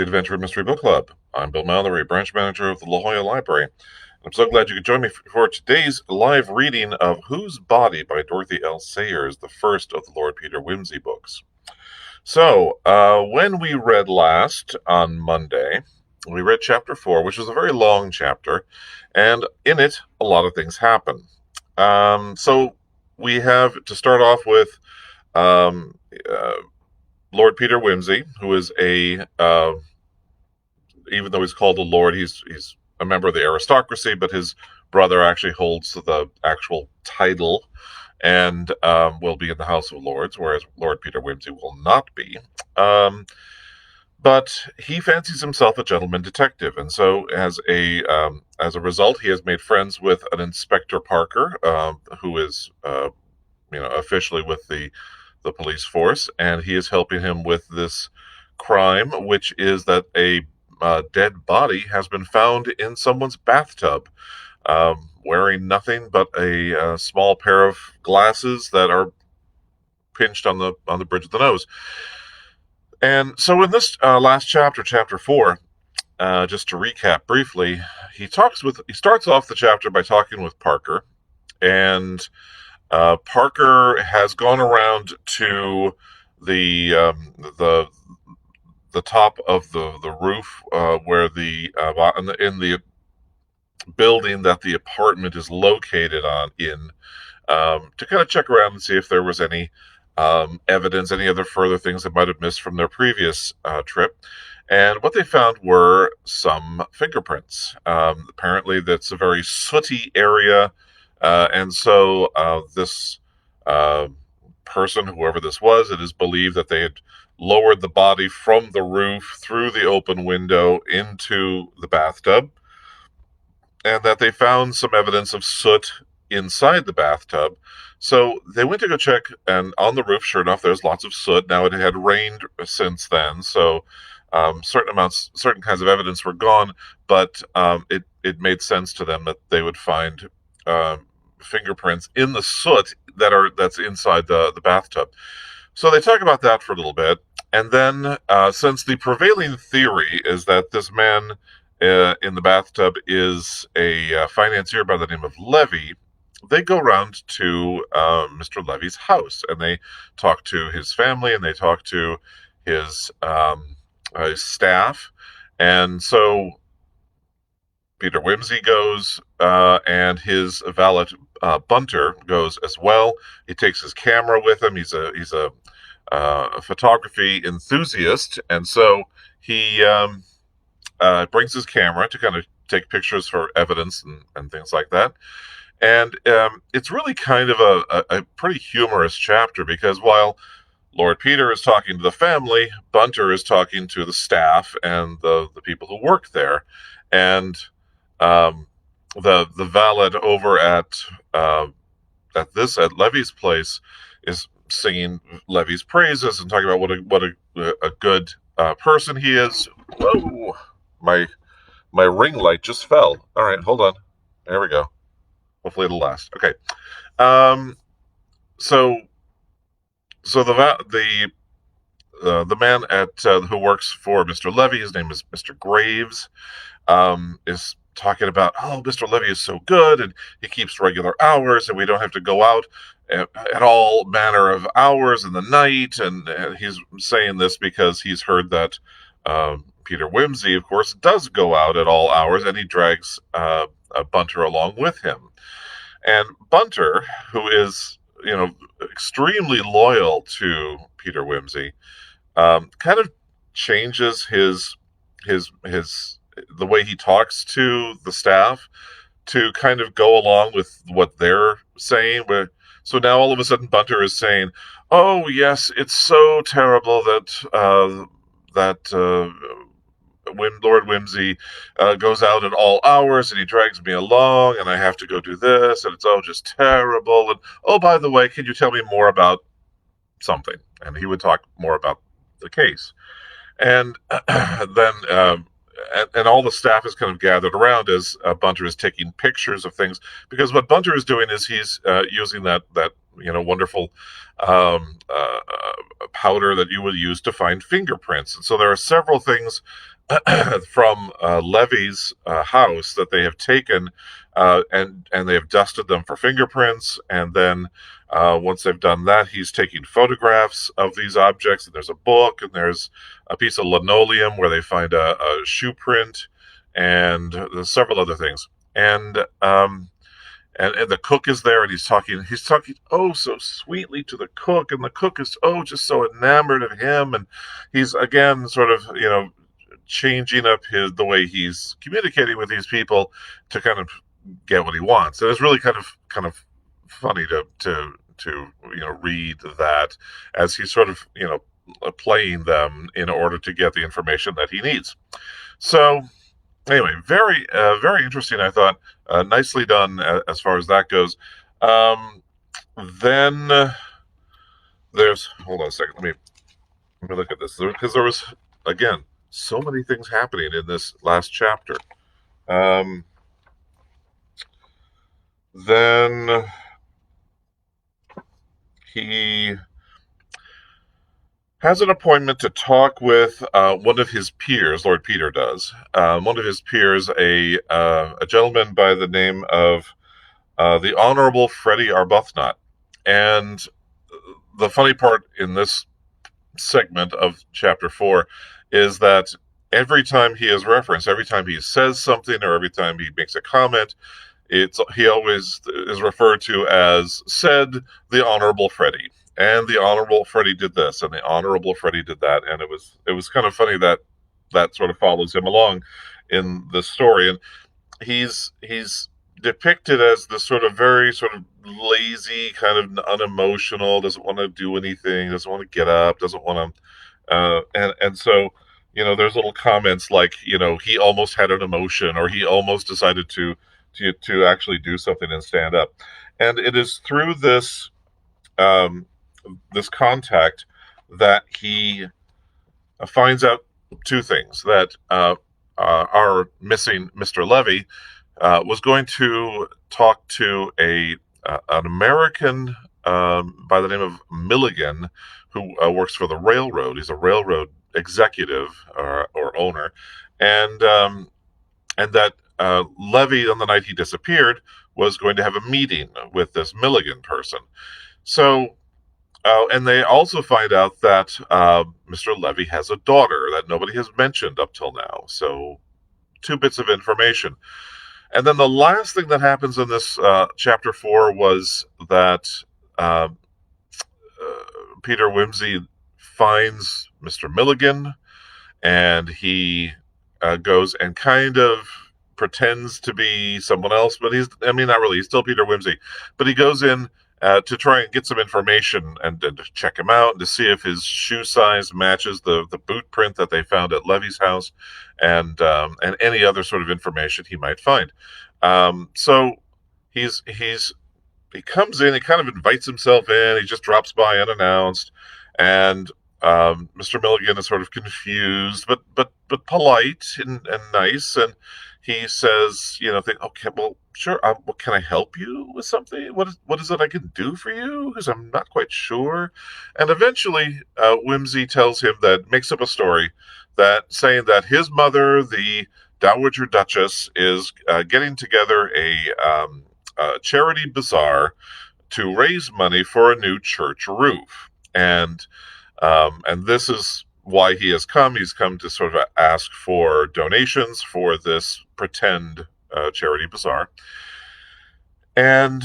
the Adventure Mystery Book Club. I'm Bill Mallory, branch manager of the La Jolla Library. I'm so glad you could join me for today's live reading of Whose Body by Dorothy L. Sayers, the first of the Lord Peter Whimsy books. So, when we read last on Monday, we read chapter 4, which was a very long chapter, and in it, a lot of things happen. So, we have to start off with um, uh, Lord Peter Whimsy, who is even though he's called a lord, he's a member of the aristocracy, but his brother actually holds the actual title and will be in the House of Lords, whereas Lord Peter Whimsy will not be. But he fancies himself a gentleman detective, and so as a result, he has made friends with an Inspector Parker, who is officially with the police force, and he is helping him with this crime, which is that a dead body has been found in someone's bathtub, wearing nothing but a small pair of glasses that are pinched on the bridge of the nose. And so in this last chapter, chapter 4, just to recap briefly, he starts off the chapter by talking with Parker, and Parker has gone around to the top of the roof where in the building that the apartment is located to kind of check around and see if there was any evidence, any other further things that might have missed from their previous trip. And what they found were some fingerprints. Apparently, that's a very sooty area, and so this person, whoever this was, it is believed that they had lowered the body from the roof through the open window into the bathtub, and that they found some evidence of soot inside the bathtub. So they went to go check, and on the roof, sure enough, there's lots of soot. Now, it had rained since then, so certain kinds of evidence were gone, but it made sense to them that they would find fingerprints in the soot that's inside the bathtub. So they talk about that for a little bit, and then since the prevailing theory is that this man in the bathtub is a financier by the name of Levy, they go around to Mr. Levy's house, and they talk to his family, and they talk to his staff, and so Peter Whimsy goes, and his valet Bunter goes as well. He takes his camera with him. He's a photography enthusiast, and so he brings his camera to kind of take pictures for evidence and things like that. And it's really kind of a pretty humorous chapter, because while Lord Peter is talking to the family, Bunter is talking to the staff and the people who work there. And the valet over at Levy's place is singing Levy's praises and talking about what a good person he is. Whoa, my ring light just fell. All right, hold on. There we go. Hopefully it'll last. Okay. So the man who works for Mr. Levy, his name is Mr. Graves, is talking about, oh, Mr. Levy is so good, and he keeps regular hours, and we don't have to go out at all manner of hours in the night. And he's saying this because he's heard that Peter Whimsy, of course, does go out at all hours, and he drags Bunter along with him. And Bunter, who is, extremely loyal to Peter Whimsy, kind of changes the way he talks to the staff to kind of go along with what they're saying. So now all of a sudden Bunter is saying, "Oh yes, it's so terrible that when Lord Whimsy goes out at all hours and he drags me along and I have to go do this, and it's all just terrible. And oh, by the way, can you tell me more about something?" And he would talk more about the case. And then and all the staff is kind of gathered around as Bunter is taking pictures of things, because what Bunter is doing is he's using that wonderful powder that you would use to find fingerprints. And so there are several things from Levy's house that they have taken and they have dusted them for fingerprints. And then once they've done that, he's taking photographs of these objects. And there's a book, and there's a piece of linoleum where they find a shoe print, and there's several other things. And the cook is there, and he's talking oh so sweetly to the cook, and the cook is just so enamored of him, and he's again sort of changing up the way he's communicating with these people to kind of get what he wants. And it's really kind of funny to read that as he's sort of playing them in order to get the information that he needs. So anyway, very very interesting, I thought. Nicely done as far as that goes. Then there's, hold on a second, let me look at this, because there was, again, so many things happening in this last chapter. Then he has an appointment to talk with one of his peers. Lord Peter does. One of his peers, a gentleman by the name of the Honorable Freddie Arbuthnot. And the funny part in this segment of chapter 4 is that every time he is referenced, every time he says something, or every time he makes a comment, he always is referred to as said the Honorable Freddie. And the Honorable Freddie did this, and the Honorable Freddie did that, and it was kind of funny that sort of follows him along in the story. And he's depicted as this sort of very sort of lazy, kind of unemotional, doesn't want to do anything, doesn't want to get up, doesn't want to, and so there's little comments like he almost had an emotion, or he almost decided to actually do something and stand up. And it is through this contact that he finds out two things: that our missing Mr. Levy was going to talk to an American by the name of Milligan, who works for the railroad. He's a railroad executive or owner, and that Levy, on the night he disappeared, was going to have a meeting with this Milligan person. So, and they also find out that Mr. Levy has a daughter that nobody has mentioned up till now. So, two bits of information. And then the last thing that happens in this chapter 4 was that Peter Whimsy finds Mr. Milligan, and he goes and kind of pretends to be someone else, but not really, he's still Peter Whimsy, but he goes in to try and get some information and to check him out, and to see if his shoe size matches the boot print that they found at Levy's house, and any other sort of information he might find. So he comes in, he kind of invites himself in, he just drops by unannounced, and Mr. Milligan is sort of confused, but polite and nice, and he says, okay, well, sure, well, can I help you with something? What is it I can do for you? Because I'm not quite sure. And eventually, Whimsy tells him makes up a story saying that his mother, the Dowager Duchess, is getting together a charity bazaar to raise money for a new church roof. And this is why he has come. He's come to sort of ask for donations for this pretend charity bazaar. And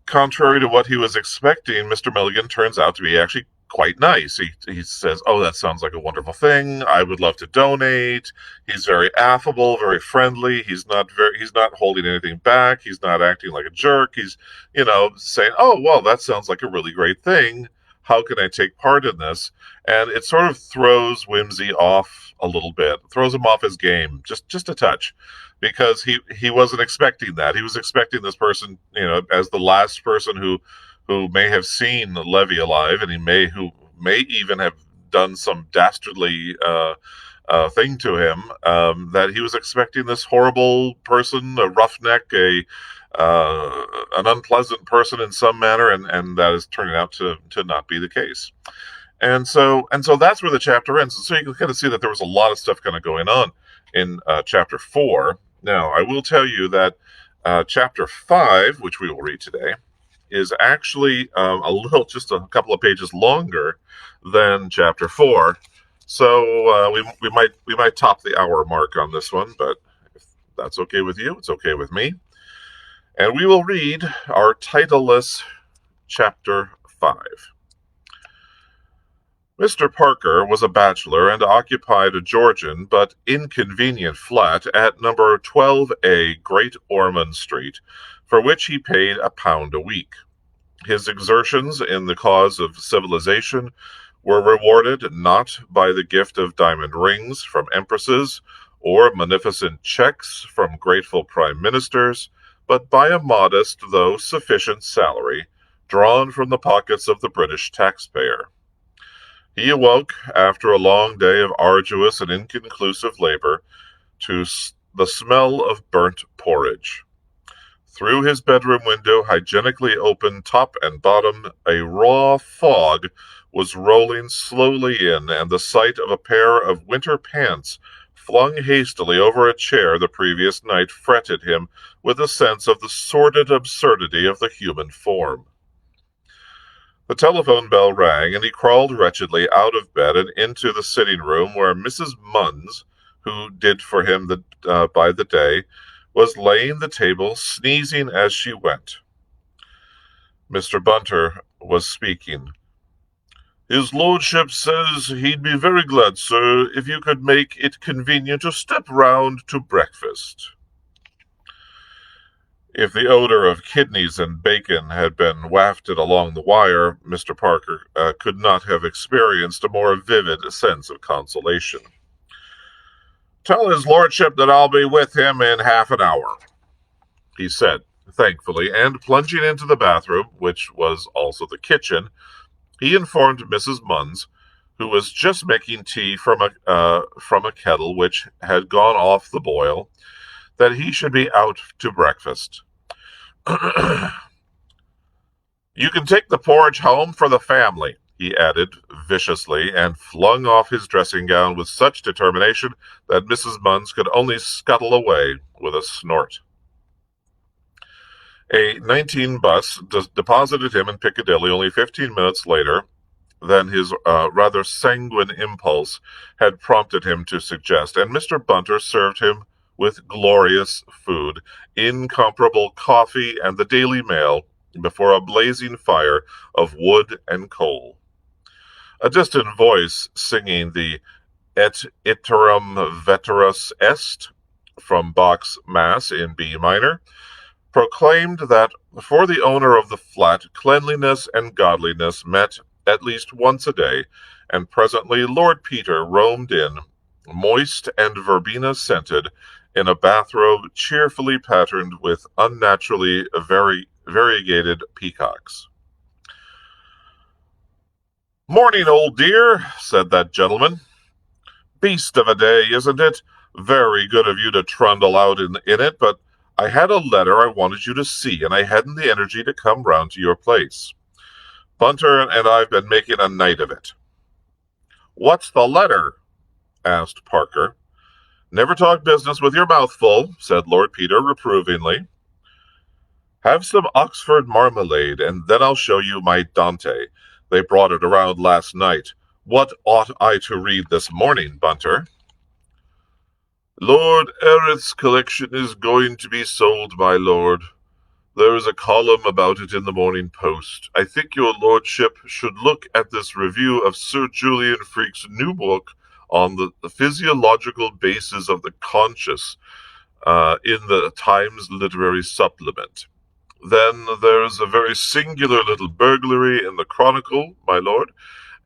contrary to what he was expecting, Mr. Milligan turns out to be actually quite nice. He says, "Oh, that sounds like a wonderful thing. I would love to donate." He's very affable, very friendly. He's not holding anything back. He's not acting like a jerk. He's, saying, "Oh, well, that sounds like a really great thing. How can I take part in this?" And it sort of throws Whimsy off a little bit, throws him off his game, just a touch, because he wasn't expecting that. He was expecting this person, as the last person who may have seen Levy alive, and who may even have done some dastardly thing to him, that he was expecting this horrible person, a roughneck, an unpleasant person in some manner, and that is turning out to not be the case. And so that's where the chapter ends. And so you can kind of see that there was a lot of stuff kind of going on in chapter 4. Now, I will tell you that chapter 5, which we will read today, is actually just a couple of pages longer than chapter 4. So we might top the hour mark on this one, but if that's okay with you, it's okay with me. And we will read our titleless chapter 5. Mr. Parker was a bachelor and occupied a Georgian but inconvenient flat at number 12A Great Ormond Street, for which he paid £1 a week. His exertions in the cause of civilization were rewarded not by the gift of diamond rings from empresses or magnificent checks from grateful prime ministers, but by a modest though sufficient salary drawn from the pockets of the British taxpayer. He awoke after a long day of arduous and inconclusive labor to the smell of burnt porridge. Through his bedroom window, hygienically open top and bottom, a raw fog was rolling slowly in, and the sight of a pair of winter pants flung hastily over a chair the previous night fretted him with a sense of the sordid absurdity of the human form. The telephone bell rang, and he crawled wretchedly out of bed and into the sitting room where Mrs. Munns, who did for him by the day, was laying the table, sneezing as she went. Mr. Bunter was speaking. "His lordship says he'd be very glad, sir, if you could make it convenient to step round to breakfast." If the odor of kidneys and bacon had been wafted along the wire, Mr. Parker could not have experienced a more vivid sense of consolation. "Tell his lordship that I'll be with him in half an hour," he said, thankfully, and plunging into the bathroom, which was also the kitchen, he informed Mrs. Munns, who was just making tea from a kettle which had gone off the boil, that he should be out to breakfast. "You can take the porridge home for the family," he added viciously, and flung off his dressing gown with such determination that Mrs. Munns could only scuttle away with a snort. A 19 bus deposited him in Piccadilly only 15 minutes later than his rather sanguine impulse had prompted him to suggest, and Mr. Bunter served him with glorious food, incomparable coffee, and the Daily Mail before a blazing fire of wood and coal. A distant voice singing the Et iterum veterus est from Bach's Mass in B minor proclaimed that for the owner of the flat, cleanliness and godliness met at least once a day, and presently Lord Peter roamed in, moist and verbena-scented, in a bathrobe cheerfully patterned with unnaturally variegated peacocks. "Morning, old dear," said that gentleman. "Beast of a day, isn't it? Very good of you to trundle out in it, but I had a letter I wanted you to see, and I hadn't the energy to come round to your place. Bunter and I've been making a night of it." "What's the letter?" asked Parker. "Never talk business with your mouth full," said Lord Peter reprovingly. "Have some Oxford marmalade, and then I'll show you my Dante. They brought it around last night. What ought I to read this morning, Bunter?" "Lord Erith's collection is going to be sold, my lord. There is a column about it in the Morning Post. I think your lordship should look at this review of Sir Julian Freke's new book on the physiological basis of the conscious in the Times Literary Supplement. Then there's a very singular little burglary in the Chronicle, my lord,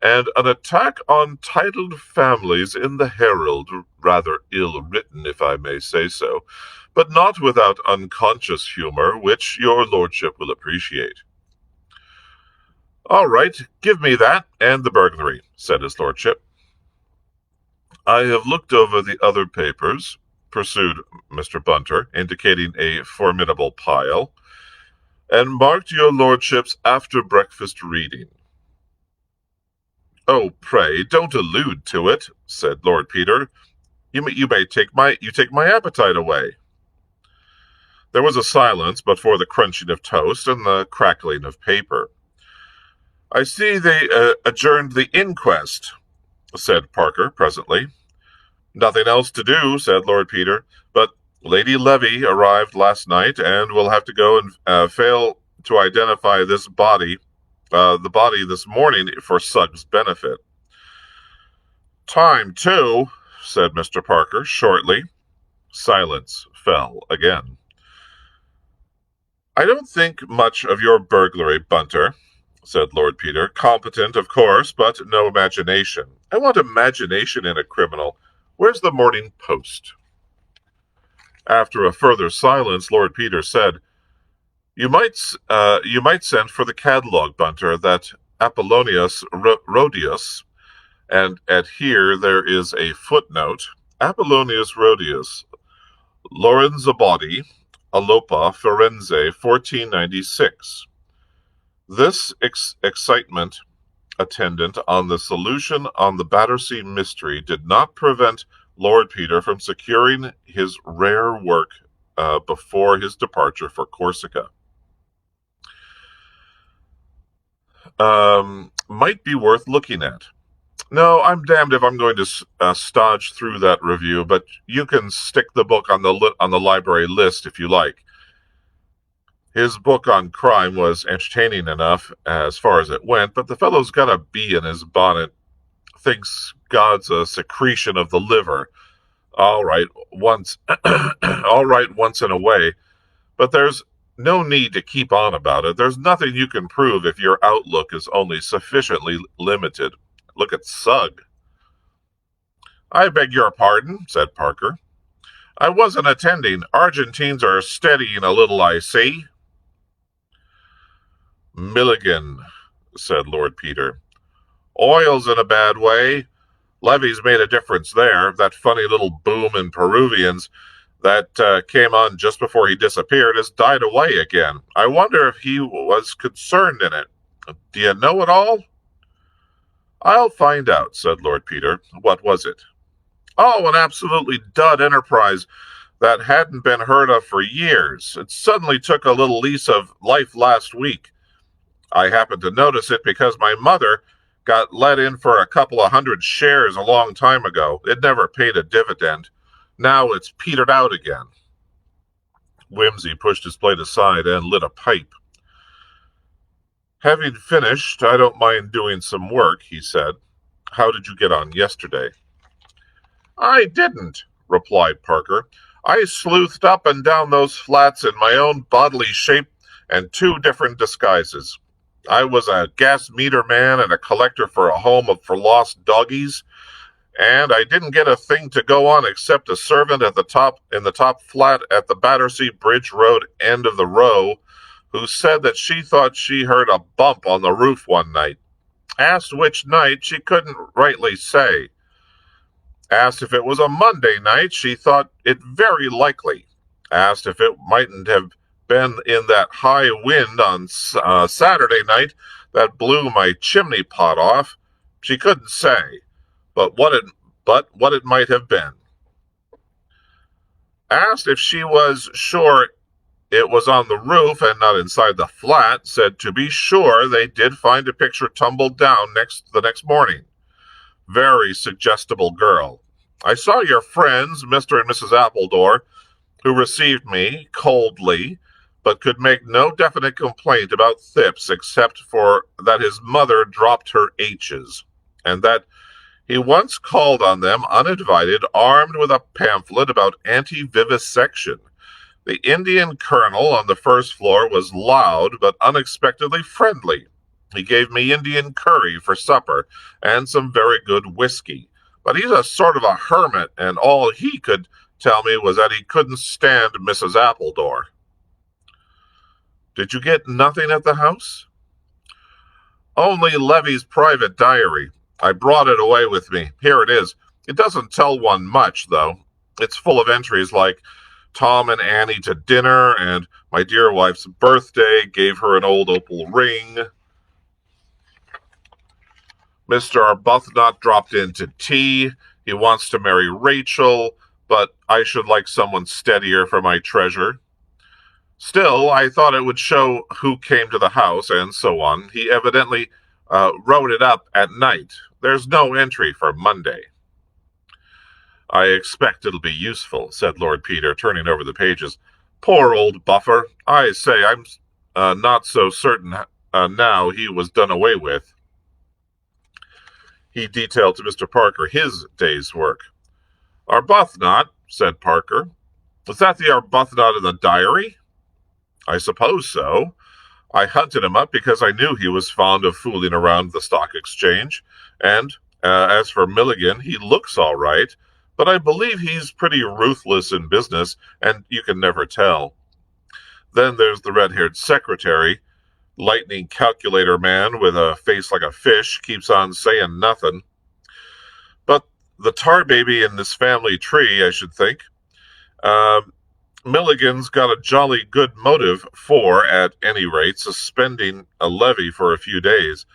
and an attack on titled families in the Herald, rather ill-written, if I may say so, but not without unconscious humor, which your lordship will appreciate." "All right, give me that, and the burglary," said his lordship. "I have looked over the other papers," pursued Mr. Bunter, indicating a formidable pile, and marked your lordship's after-breakfast reading. Oh, pray, don't allude to it, said Lord Peter. You take my appetite away. There was a silence but for the crunching of toast and the crackling of paper. I see they adjourned the inquest, said Parker presently. Nothing else to do, said Lord Peter, but Lady Levy arrived last night and will have to go and fail to identify the body this morning for Suggs' benefit. Time, too, said Mr. Parker shortly. Silence fell again. I don't think much of your burglary, Bunter, said Lord Peter. Competent, of course, but no imagination. I want imagination in a criminal. Where's the Morning Post? After a further silence, Lord Peter said, You might send for the catalogue, Bunter, that Apollonius Rhodius, and here there is a footnote. Apollonius Rhodius, Lorenzabadi, Alopa, Firenze, 1496. This excitement attendant on the solution on the Battersea mystery did not prevent Lord Peter from securing his rare work before his departure for Corsica. Might be worth looking at. No, I'm damned if I'm going to stodge through that review, but you can stick the book on the library list if you like. His book on crime was entertaining enough as far as it went, but the fellow's got a bee in his bonnet. Thinks God's a secretion of the liver. All right, once in a way, but there's no need to keep on about it. There's nothing you can prove if your outlook is only sufficiently limited. Look at Sugg. I beg your pardon, said Parker. I wasn't attending. Argentines are steadying a little, I see. Milligan, said Lord Peter. Oil's in a bad way. Levy's made a difference there. That funny little boom in Peruvians that came on just before he disappeared has died away again. I wonder if he was concerned in it. Do you know it all? I'll find out, said Lord Peter. What was it? Oh, an absolutely dud enterprise that hadn't been heard of for years. It suddenly took a little lease of life last week. I happened to notice it because my mother got let in for a couple of hundred shares a long time ago. It never paid a dividend. Now it's petered out again. Whimsy pushed his plate aside and lit a pipe. Having finished, I don't mind doing some work, he said. How did you get on yesterday? I didn't, replied Parker. I sleuthed up and down those flats in my own bodily shape and 2 different disguises. I was a gas meter man and a collector for a home for lost doggies, and I didn't get a thing to go on except a servant in the top flat at the Battersea Bridge Road end of the row, who said that she thought she heard a bump on the roof one night. Asked which night, she couldn't rightly say. Asked if it was a Monday night, she thought it very likely. Asked if it mightn't have been in that high wind on Saturday night that blew my chimney pot off. She couldn't say, but what it might have been. Asked if she was sure it was on the roof and not inside the flat, said to be sure they did find a picture tumbled down the next morning. Very suggestible girl. I saw your friends, Mr. and Mrs. Appledore, who received me coldly, but could make no definite complaint about Thipps except for that his mother dropped her H's, and that he once called on them uninvited, armed with a pamphlet about anti-vivisection. The Indian colonel on the first floor was loud but unexpectedly friendly. He gave me Indian curry for supper and some very good whiskey. But he's a sort of a hermit, and all he could tell me was that he couldn't stand Mrs. Appledore. Did you get nothing at the house? Only Levy's private diary. I brought it away with me. Here it is. It doesn't tell one much, though. It's full of entries like Tom and Annie to dinner, and my dear wife's birthday, gave her an old opal ring. Mr. Arbuthnot dropped in to tea. He wants to marry Rachel, but I should like someone steadier for my treasure. Still, I thought it would show who came to the house, and so on. He evidently wrote it up at night. There's no entry for Monday. I expect it'll be useful, said Lord Peter, turning over the pages. Poor old buffer. I say, I'm not so certain now he was done away with. He detailed to Mr. Parker his day's work. Arbuthnot, said Parker. Was that the Arbuthnot in the diary? I suppose so. I hunted him up because I knew he was fond of fooling around the stock exchange, and as for Milligan, he looks all right, but I believe he's pretty ruthless in business, and you can never tell. Then there's the red-haired secretary, lightning calculator man with a face like a fish, keeps on saying nothing. But the tar baby in this family tree, I should think. Milligan's got a jolly good motive for, at any rate, suspending a levy for a few days.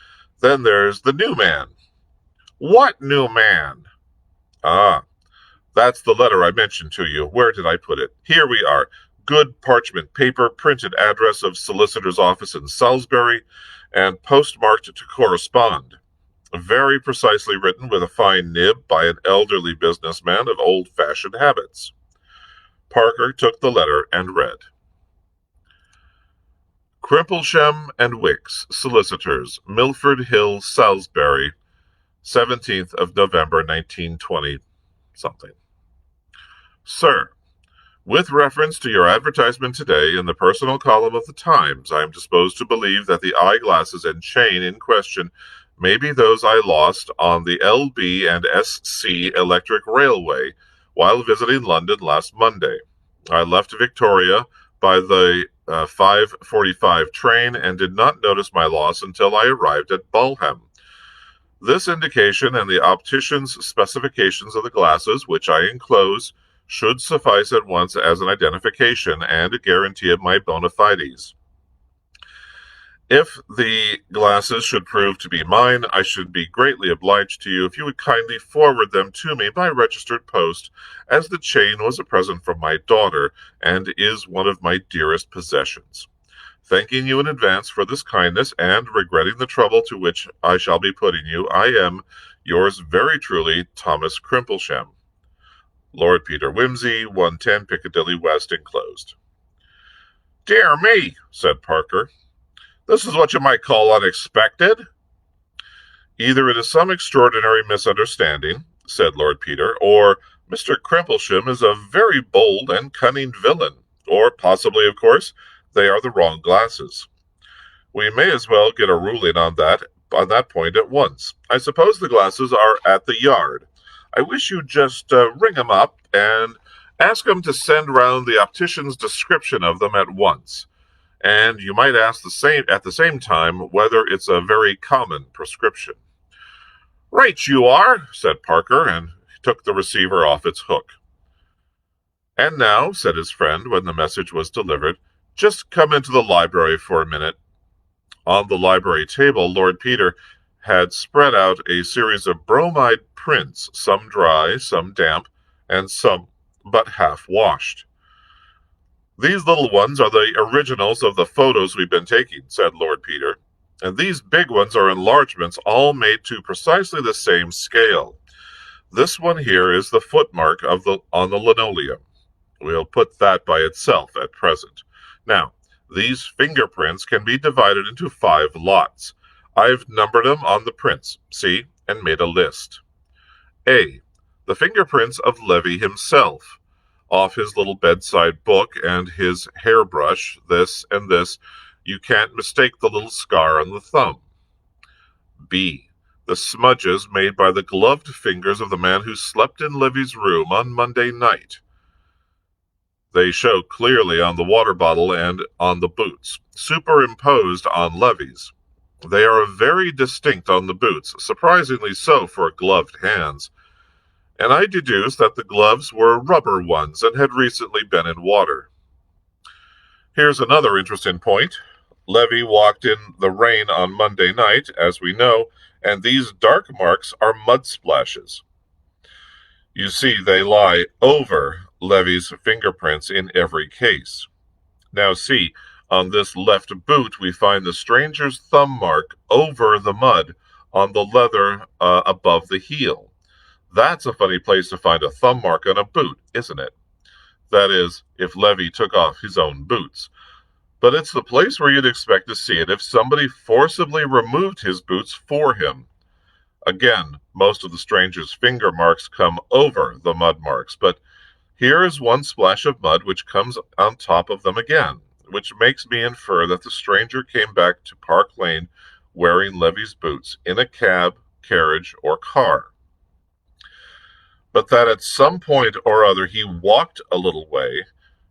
Then there's the new man. What new man? Ah, that's the letter I mentioned to you. Where did I put it? Here we are. Good parchment paper, printed address of solicitor's office in Salisbury, and postmarked to correspond. Very precisely written with a fine nib by an elderly businessman of old-fashioned habits. Parker took the letter and read. Crimplesham and Wicks, solicitors, Milford Hill, Salisbury, 17th of November, 1920 something. Sir, with reference to your advertisement today in the personal column of the Times, I am disposed to believe that the eyeglasses and chain in question may be those I lost on the LB and SC Electric Railway while visiting London last Monday. I left Victoria by the 5:45 train and did not notice my loss until I arrived at Balham. This indication and the optician's specifications of the glasses, which I enclose, should suffice at once as an identification and a guarantee of my bona fides. If the glasses should prove to be mine, I should be greatly obliged to you if you would kindly forward them to me by registered post, as the chain was a present from my daughter, and is one of my dearest possessions. Thanking you in advance for this kindness, and regretting the trouble to which I shall be putting you, I am, yours very truly, Thomas Crimplesham. Lord Peter Whimsy, 110 Piccadilly West, enclosed. Dear me, said Parker. This is what you might call unexpected. Either it is some extraordinary misunderstanding, said Lord Peter, or Mr. Crimplesham is a very bold and cunning villain, or possibly, of course, they are the wrong glasses. We may as well get a ruling on that point at once. I suppose the glasses are at the Yard. I wish you'd just ring 'em up and ask 'em to send round the optician's description of them at once. And you might ask at the same time whether it's a very common prescription. Right you are, said Parker, and took the receiver off its hook. And now, said his friend when the message was delivered, just come into the library for a minute. On the library table, Lord Peter had spread out a series of bromide prints, some dry, some damp, and some but half washed. These little ones are the originals of the photos we've been taking, said Lord Peter, and these big ones are enlargements all made to precisely the same scale. This one here is the footmark on the linoleum. We'll put that by itself at present. Now, these fingerprints can be divided into 5 lots. I've numbered them on the prints, see, and made a list. A. The fingerprints of Levy himself, off his little bedside book and his hairbrush, this and this. You can't mistake the little scar on the thumb. B. The smudges made by the gloved fingers of the man who slept in Levy's room on Monday night. They show clearly on the water bottle and on the boots, superimposed on Levy's. They are very distinct on the boots, surprisingly so for gloved hands, and I deduced that the gloves were rubber ones and had recently been in water. Here's another interesting point. Levy walked in the rain on Monday night, as we know, and these dark marks are mud splashes. You see, they lie over Levy's fingerprints in every case. Now see, on this left boot, we find the stranger's thumb mark over the mud on the leather above the heel. That's a funny place to find a thumb mark on a boot, isn't it? That is, if Levy took off his own boots. But it's the place where you'd expect to see it if somebody forcibly removed his boots for him. Again, most of the stranger's finger marks come over the mud marks, but here is one splash of mud which comes on top of them again, which makes me infer that the stranger came back to Park Lane wearing Levy's boots in a cab, carriage, or car. But that at some point or other he walked a little way,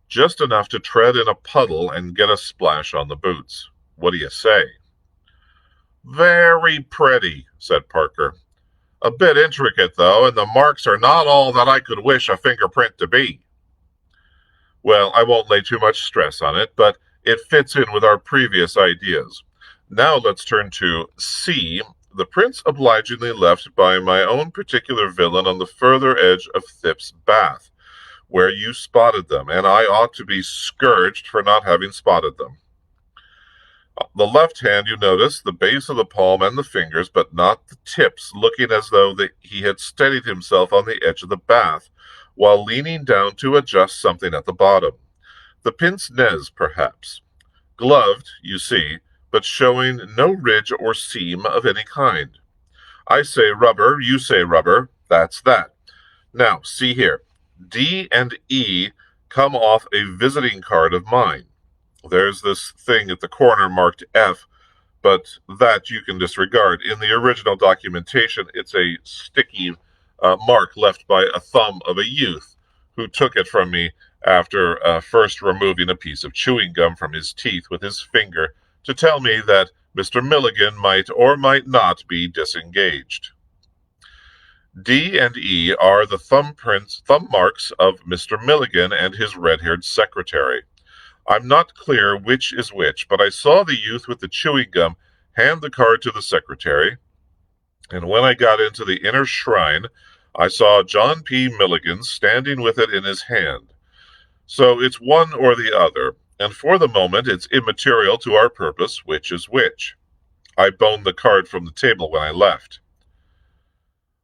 just enough to tread in a puddle and get a splash on the boots. What do you say? Very pretty, said Parker. A bit intricate, though, and the marks are not all that I could wish a fingerprint to be. Well, I won't lay too much stress on it, but it fits in with our previous ideas. Now let's turn to C, the prints obligingly left by my own particular villain on the further edge of Thip's bath, where you spotted them, and I ought to be scourged for not having spotted them. The left hand, you notice, the base of the palm and the fingers, but not the tips, looking as though he had steadied himself on the edge of the bath, while leaning down to adjust something at the bottom. The pince-nez, perhaps. Gloved, you see, but showing no ridge or seam of any kind. I say rubber, you say rubber, that's that. Now, see here. D and E come off a visiting card of mine. There's this thing at the corner marked F, but that you can disregard. In the original documentation, it's a sticky mark left by a thumb of a youth who took it from me after first removing a piece of chewing gum from his teeth with his finger to tell me that Mr. Milligan might or might not be disengaged. D and E are the thumb marks of Mr. Milligan and his red-haired secretary. I'm not clear which is which, but I saw the youth with the chewing gum hand the card to the secretary, and when I got into the inner shrine, I saw John P. Milligan standing with it in his hand. So it's one or the other, and for the moment it's immaterial to our purpose which is which. I boned the card from the table when I left.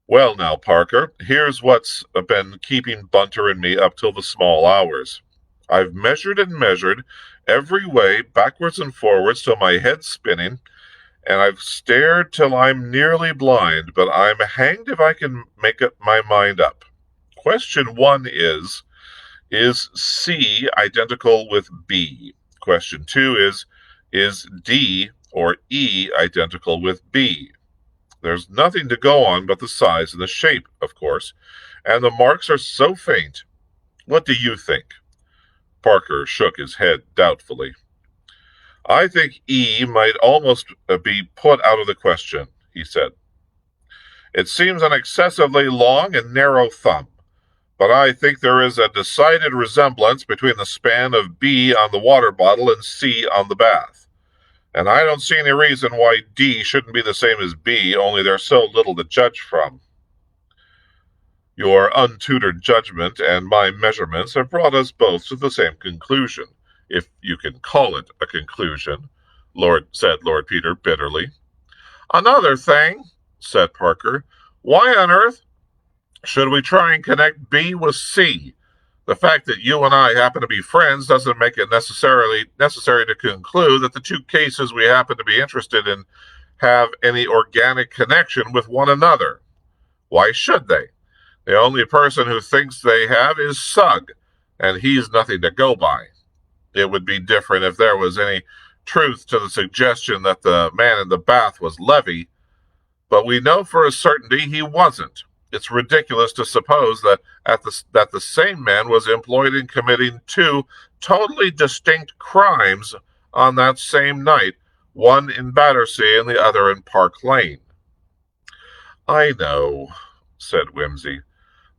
Well now, Parker, here's what's been keeping Bunter and me up till the small hours. I've measured and measured every way, backwards and forwards, till my head's spinning, and I've stared till I'm nearly blind, but I'm hanged if I can make up my mind up. Question 1 is C identical with B? Question 2 is D or E identical with B? There's nothing to go on but the size and the shape, of course, and the marks are so faint. What do you think? Parker shook his head doubtfully. I think E might almost be put out of the question, he said. It seems an excessively long and narrow thumb, but I think there is a decided resemblance between the span of B on the water bottle and C on the bath. And I don't see any reason why D shouldn't be the same as B, only there's so little to judge from. Your untutored judgment and my measurements have brought us both to the same conclusion, if you can call it a conclusion, said Lord Peter bitterly. Another thing, said Parker, why on earth should we try and connect B with C? The fact that you and I happen to be friends doesn't make it necessary to conclude that the two cases we happen to be interested in have any organic connection with one another. Why should they? The only person who thinks they have is Sugg, and he's nothing to go by. It would be different if there was any truth to the suggestion that the man in the bath was Levy, but we know for a certainty he wasn't. It's ridiculous to suppose that the same man was employed in committing two totally distinct crimes on that same night, one in Battersea and the other in Park Lane. I know, said Whimsy.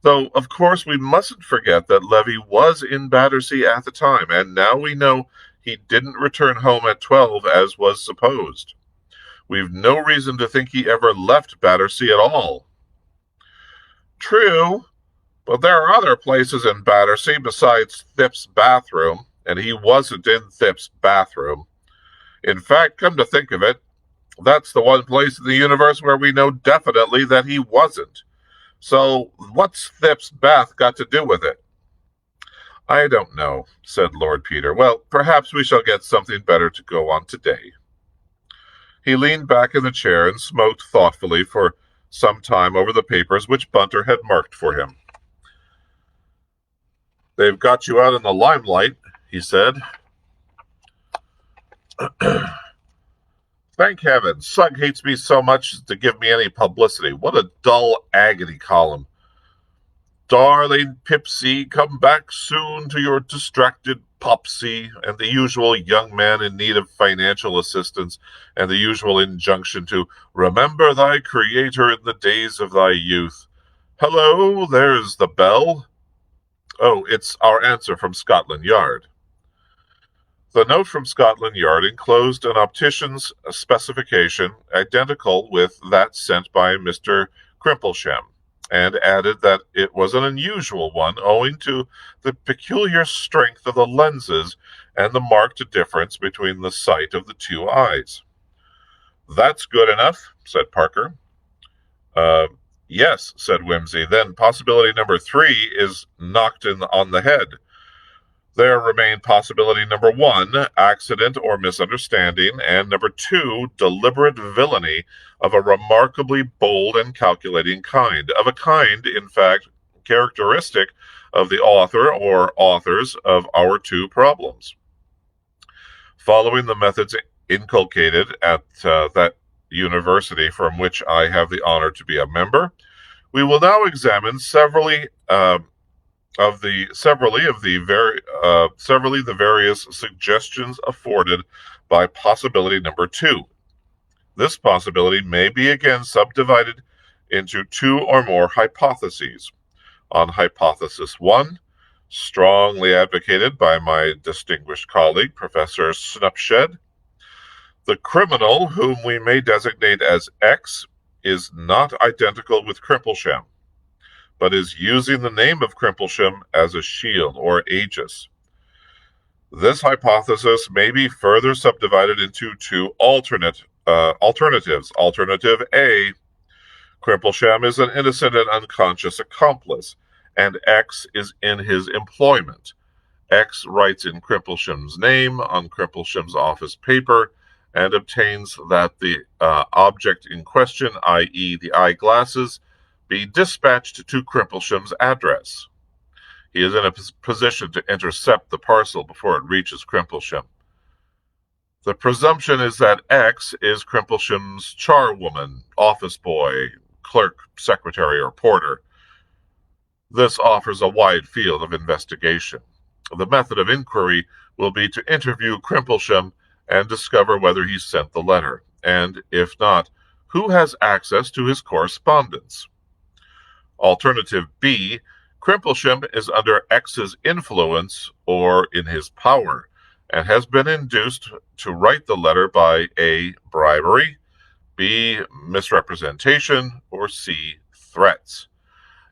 Though, of course, we mustn't forget that Levy was in Battersea at the time, and now we know he didn't return home at 12 as was supposed. We've no reason to think he ever left Battersea at all. True, but there are other places in Battersea besides Thip's bathroom, and he wasn't in Thip's bathroom. In fact, come to think of it, that's the one place in the universe where we know definitely that he wasn't. So what's Thip's bath got to do with it? I don't know, said Lord Peter. Well, perhaps we shall get something better to go on today. He leaned back in the chair and smoked thoughtfully for some time over the papers which Bunter had marked for him. They've got you out in the limelight, he said. Thank heaven. Sugg hates me so much to give me any publicity. What a dull agony column. Darling Pipsy, come back soon to your distracted Popsy, and the usual young man in need of financial assistance, and the usual injunction to remember thy Creator in the days of thy youth. Hello, there's the bell. Oh, it's our answer from Scotland Yard. The note from Scotland Yard enclosed an optician's specification identical with that sent by Mr. Crimplesham, and added that it was an unusual one owing to the peculiar strength of the lenses and the marked difference between the sight of the two eyes. That's good enough, said Parker. Yes, said Whimsy. Then possibility number 3 is knocked on the head. There remain possibility number 1, accident or misunderstanding, and number 2, deliberate villainy of a remarkably bold and calculating kind, of a kind, in fact, characteristic of the author or authors of our two problems. Following the methods inculcated at that university from which I have the honor to be a member, we will now examine severally the various suggestions afforded by possibility number 2. This possibility may be again subdivided into 2 or more hypotheses. On hypothesis 1, strongly advocated by my distinguished colleague, Professor Snupshed, the criminal, whom we may designate as X, is not identical with Crimplesham, but is using the name of Crimplesham as a shield or aegis. This hypothesis may be further subdivided into 2 alternatives. Alternative A, Crimplesham is an innocent and unconscious accomplice, and X is in his employment. X writes in Crimplesham's name on Crimplesham's office paper and obtains that the object in question, i.e. the eyeglasses, be dispatched to Crimplesham's address. He is in a position to intercept the parcel before it reaches Crimplesham. The presumption is that X is Crimplesham's charwoman, office boy, clerk, secretary, or porter. This offers a wide field of investigation. The method of inquiry will be to interview Crimplesham and discover whether he sent the letter, and, if not, who has access to his correspondence. Alternative B, Crimplesham is under X's influence or in his power, and has been induced to write the letter by A, bribery, B, misrepresentation, or C, threats.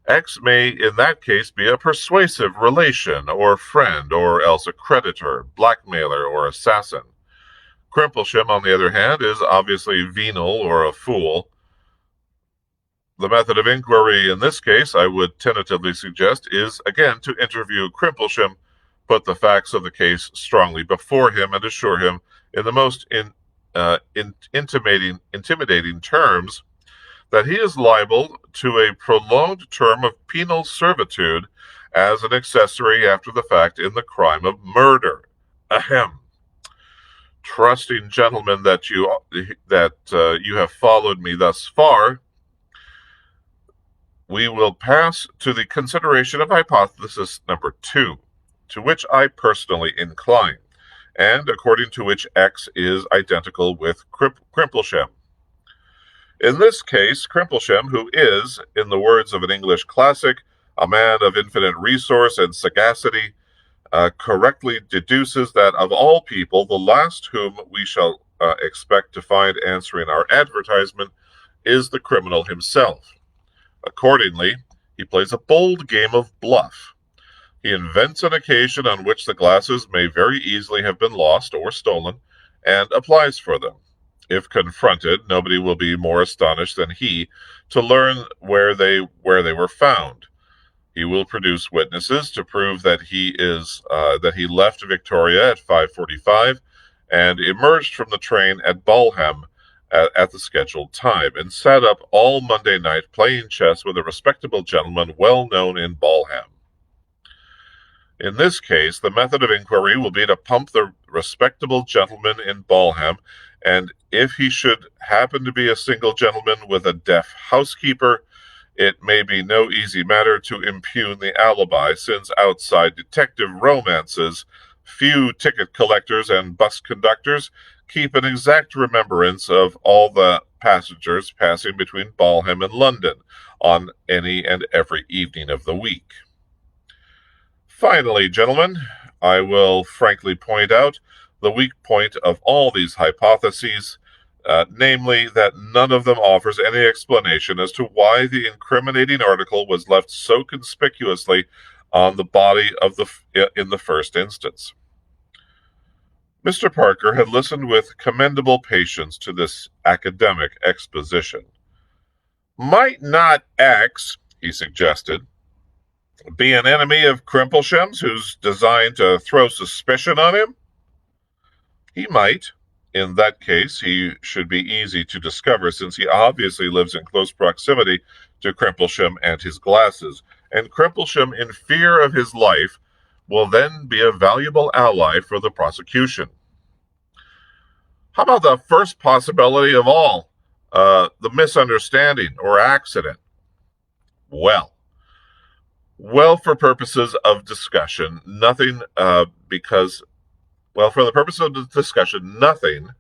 X may, in that case, be a persuasive relation or friend, or else a creditor, blackmailer, or assassin. Crimplesham, on the other hand, is obviously venal or a fool. The method of inquiry in this case, I would tentatively suggest, is again to interview Crimplesham, put the facts of the case strongly before him, and assure him in the most intimidating terms that he is liable to a prolonged term of penal servitude as an accessory after the fact in the crime of murder. Ahem. Trusting gentlemen that you have followed me thus far, we will pass to the consideration of hypothesis number 2, to which I personally incline, and according to which X is identical with Crimplesham. In this case, Crimplesham, who is, in the words of an English classic, a man of infinite resource and sagacity, correctly deduces that of all people, the last whom we shall expect to find answering our advertisement is the criminal himself. Accordingly, he plays a bold game of bluff. He invents an occasion on which the glasses may very easily have been lost or stolen, and applies for them. If confronted, nobody will be more astonished than he to learn where they were found. He will produce witnesses to prove that he left Victoria at 5:45 and emerged from the train at Balham at the scheduled time, and sat up all Monday night playing chess with a respectable gentleman well known in Balham. In this case, the method of inquiry will be to pump the respectable gentleman in Balham, and if he should happen to be a single gentleman with a deaf housekeeper, it may be no easy matter to impugn the alibi, since outside detective romances, few ticket collectors and bus conductors keep an exact remembrance of all the passengers passing between Balham and London on any and every evening of the week. Finally, gentlemen, I will frankly point out the weak point of all these hypotheses, namely that none of them offers any explanation as to why the incriminating article was left so conspicuously on the body in the first instance. Mr. Parker had listened with commendable patience to this academic exposition. Might not X, he suggested, be an enemy of Crimplesham's who's designed to throw suspicion on him? He might. In that case, he should be easy to discover, since he obviously lives in close proximity to Crimplesham and his glasses, and Crimplesham, in fear of his life, will then be a valuable ally for the prosecution. How about the first possibility of all, the misunderstanding or accident? Well, for purposes of discussion, nothing, for the purpose of the discussion, nothing,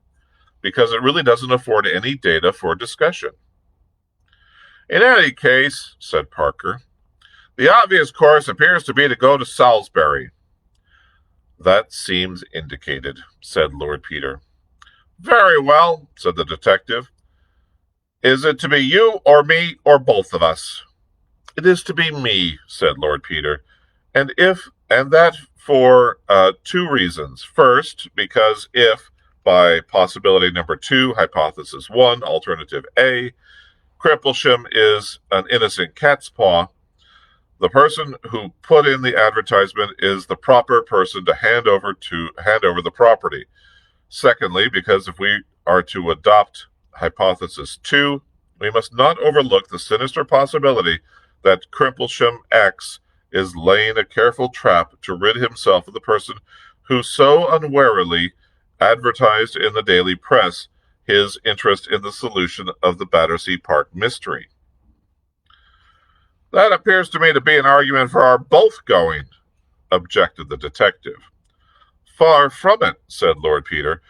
because it really doesn't afford any data for discussion. In any case, said Parker, the obvious course appears to be to go to Salisbury. That seems indicated, said Lord Peter. Very well, said the detective. Is it to be you or me or both of us? It is to be me, said Lord Peter, and that for two reasons. First, because if, by possibility number 2, hypothesis 1, alternative A, Crimplesham is an innocent cat's paw, the person who put in the advertisement is the proper person to hand over the property. Secondly, because if we are to adopt hypothesis 2, we must not overlook the sinister possibility that Crimplesham X is laying a careful trap to rid himself of the person who so unwarily advertised in the daily press his interest in the solution of the Battersea Park mystery. That appears to me to be an argument for our both going, objected the detective. Far from it, said Lord Peter.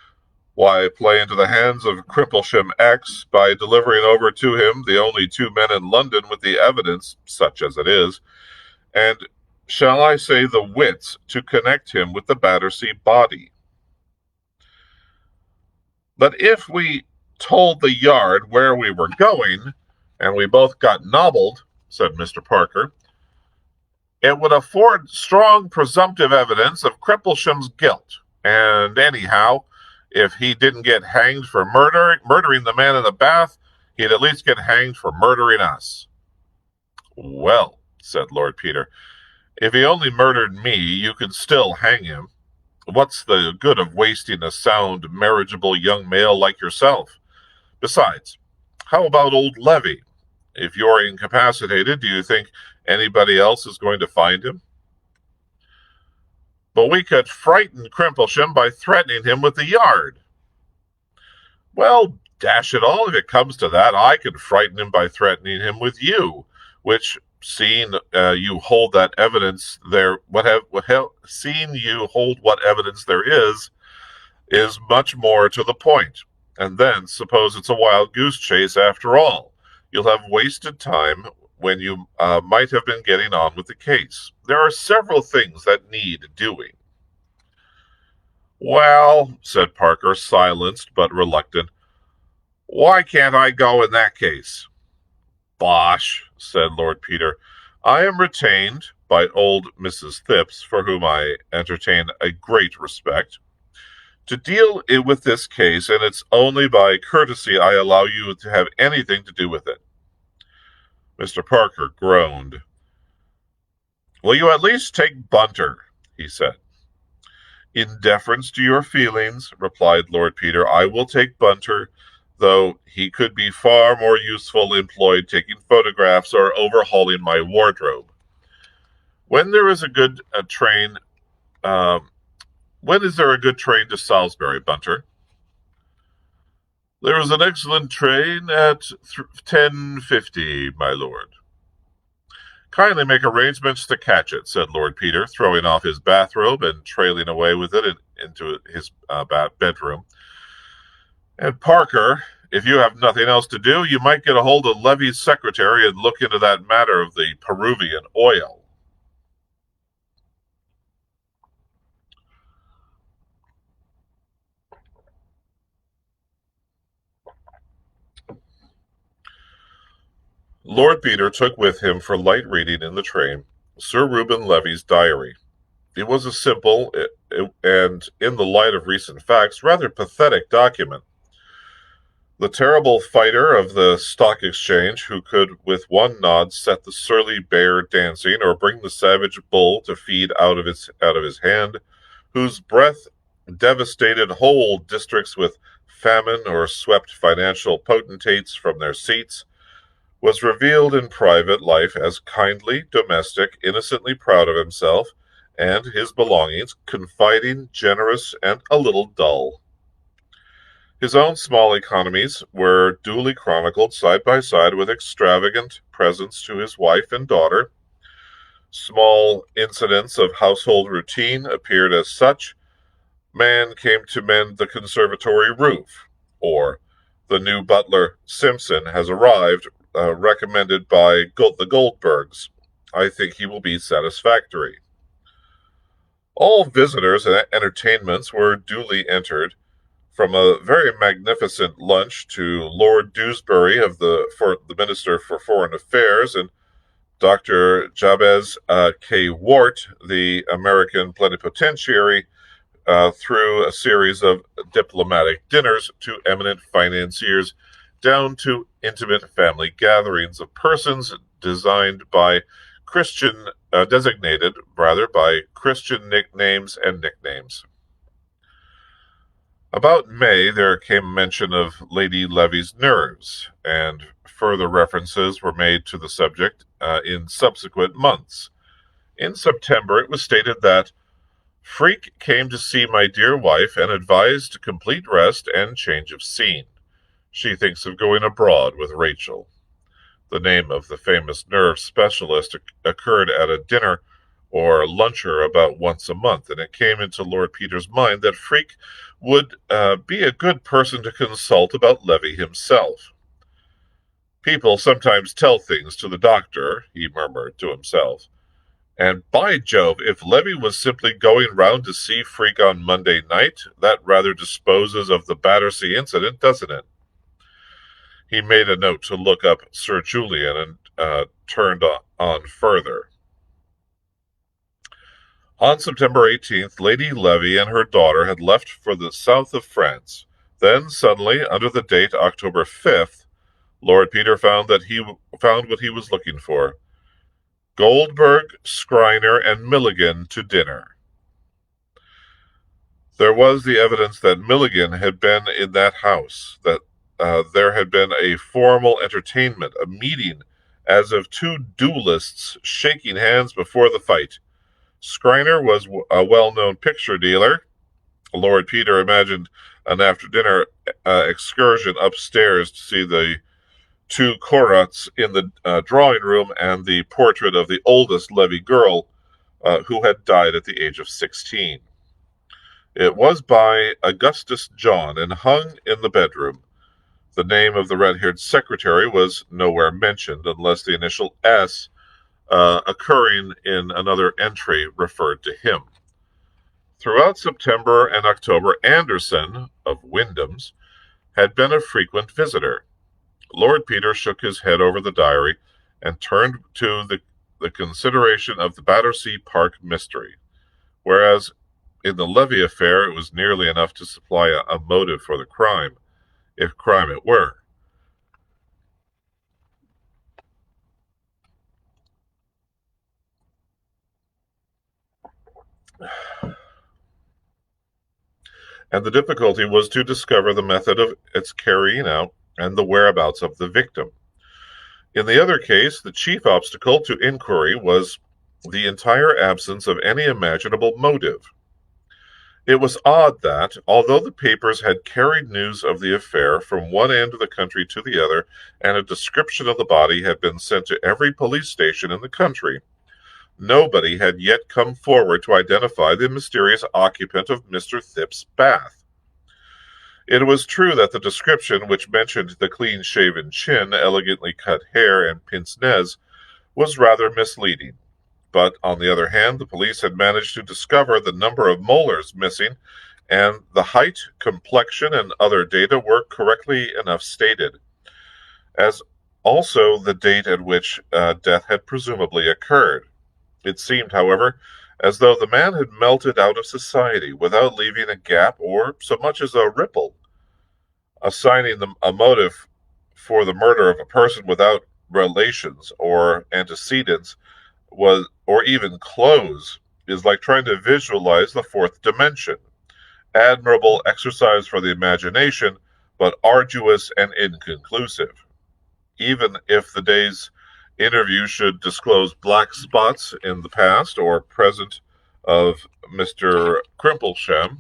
Why play into the hands of Crimplesham X by delivering over to him the only 2 men in London with the evidence, such as it is, and shall I say the wits, to connect him with the Battersea body? But if we told the Yard where we were going, and we both got nobbled, said Mr. Parker, it would afford strong presumptive evidence of Crimplesham's guilt, and anyhow, if he didn't get hanged for murdering the man in the bath, he'd at least get hanged for murdering us. Well, said Lord Peter, if he only murdered me, you could still hang him. What's the good of wasting a sound, marriageable young male like yourself? Besides, how about old Levy? If you're incapacitated, do you think anybody else is going to find him? But we could frighten Crimplesham by threatening him with the Yard. Well, dash it all, if it comes to that, I could frighten him by threatening him with you, which, seeing you hold that evidence there, seeing you hold what evidence there is much more to the point. And then, suppose it's a wild goose chase after all. You'll have wasted time when you might have been getting on with the case. There are several things that need doing." "Well," said Parker, silenced but reluctant, "why can't I go in that case?" "Bosh," said Lord Peter. "I am retained by old Mrs. Phipps, for whom I entertain a great respect, to deal with this case, and it's only by courtesy I allow you to have anything to do with it." Mr. Parker groaned. "Will you at least take Bunter?" he said. "In deference to your feelings," replied Lord Peter, "I will take Bunter, though he could be far more useful employed taking photographs or overhauling my wardrobe. When there is a good train, when is there a good train to Salisbury, Bunter?" "There is an excellent train at 10:50, my lord." "Kindly make arrangements to catch it," said Lord Peter, throwing off his bathrobe and trailing away with it into his bedroom. "And Parker, if you have nothing else to do, you might get a hold of Levy's secretary and look into that matter of the Peruvian oil." Lord Peter took with him for light reading in the train Sir Reuben Levy's diary. It was a simple and, in the light of recent facts, rather pathetic document. The terrible fighter of the Stock Exchange, who could with one nod set the surly bear dancing or bring the savage bull to feed out of his hand, whose breath devastated whole districts with famine or swept financial potentates from their seats, was revealed in private life as kindly, domestic, innocently proud of himself and his belongings, confiding, generous, and a little dull. His own small economies were duly chronicled side by side with extravagant presents to his wife and daughter. Small incidents of household routine appeared as such. Man came to mend the conservatory roof, or the new butler, Simpson, has arrived, recommended by the Goldbergs. I think he will be satisfactory. All visitors and entertainments were duly entered, from a very magnificent lunch to Lord Dewsbury for the Minister for Foreign Affairs and Dr. Jabez K. Wart, the American plenipotentiary, through a series of diplomatic dinners to eminent financiers, down to intimate family gatherings of persons designated by Christian nicknames and nicknames. About May, there came mention of Lady Levy's nerves, and further references were made to the subject in subsequent months. In September, it was stated that Freak came to see my dear wife and advised complete rest and change of scene. She thinks of going abroad with Rachel. The name of the famous nerve specialist occurred at a dinner or luncher about once a month, and it came into Lord Peter's mind that Freak would be a good person to consult about Levy himself. "People sometimes tell things to the doctor," he murmured to himself. "And by Jove, if Levy was simply going round to see Freak on Monday night, that rather disposes of the Battersea incident, doesn't it?" He made a note to look up Sir Julian and turned on further. On September 18th, Lady Levy and her daughter had left for the south of France. Then, suddenly, under the date October 5th, Lord Peter found what he was looking for. Goldberg, Skriner, and Milligan to dinner. There was the evidence that Milligan had been in that house, that there had been a formal entertainment, a meeting, as of two duelists shaking hands before the fight. Skriner was a well-known picture dealer. Lord Peter imagined an after-dinner excursion upstairs to see the two Corats in the drawing room and the portrait of the oldest Levy girl, who had died at the age of 16. It was by Augustus John and hung in the bedroom. The name of the red-haired secretary was nowhere mentioned, unless the initial S occurring in another entry referred to him. Throughout September and October, Anderson, of Wyndham's, had been a frequent visitor. Lord Peter shook his head over the diary and turned to the consideration of the Battersea Park mystery, whereas in the Levy affair it was nearly enough to supply a motive for the crime, if crime it were. And the difficulty was to discover the method of its carrying out and the whereabouts of the victim. In the other case, the chief obstacle to inquiry was the entire absence of any imaginable motive. It was odd that, although the papers had carried news of the affair from one end of the country to the other, and a description of the body had been sent to every police station in the country, nobody had yet come forward to identify the mysterious occupant of Mr. Thipp's bath. It was true that the description, which mentioned the clean-shaven chin, elegantly cut hair, and pince-nez, was rather misleading. But, on the other hand, the police had managed to discover the number of molars missing, and the height, complexion, and other data were correctly enough stated, as also the date at which death had presumably occurred. It seemed, however, as though the man had melted out of society without leaving a gap or so much as a ripple. Assigning a motive for the murder of a person without relations or antecedents or even clothes is like trying to visualize the fourth dimension. Admirable exercise for the imagination, but arduous and inconclusive. Even if the day's interview should disclose black spots in the past or present of Mr. Crimplesham,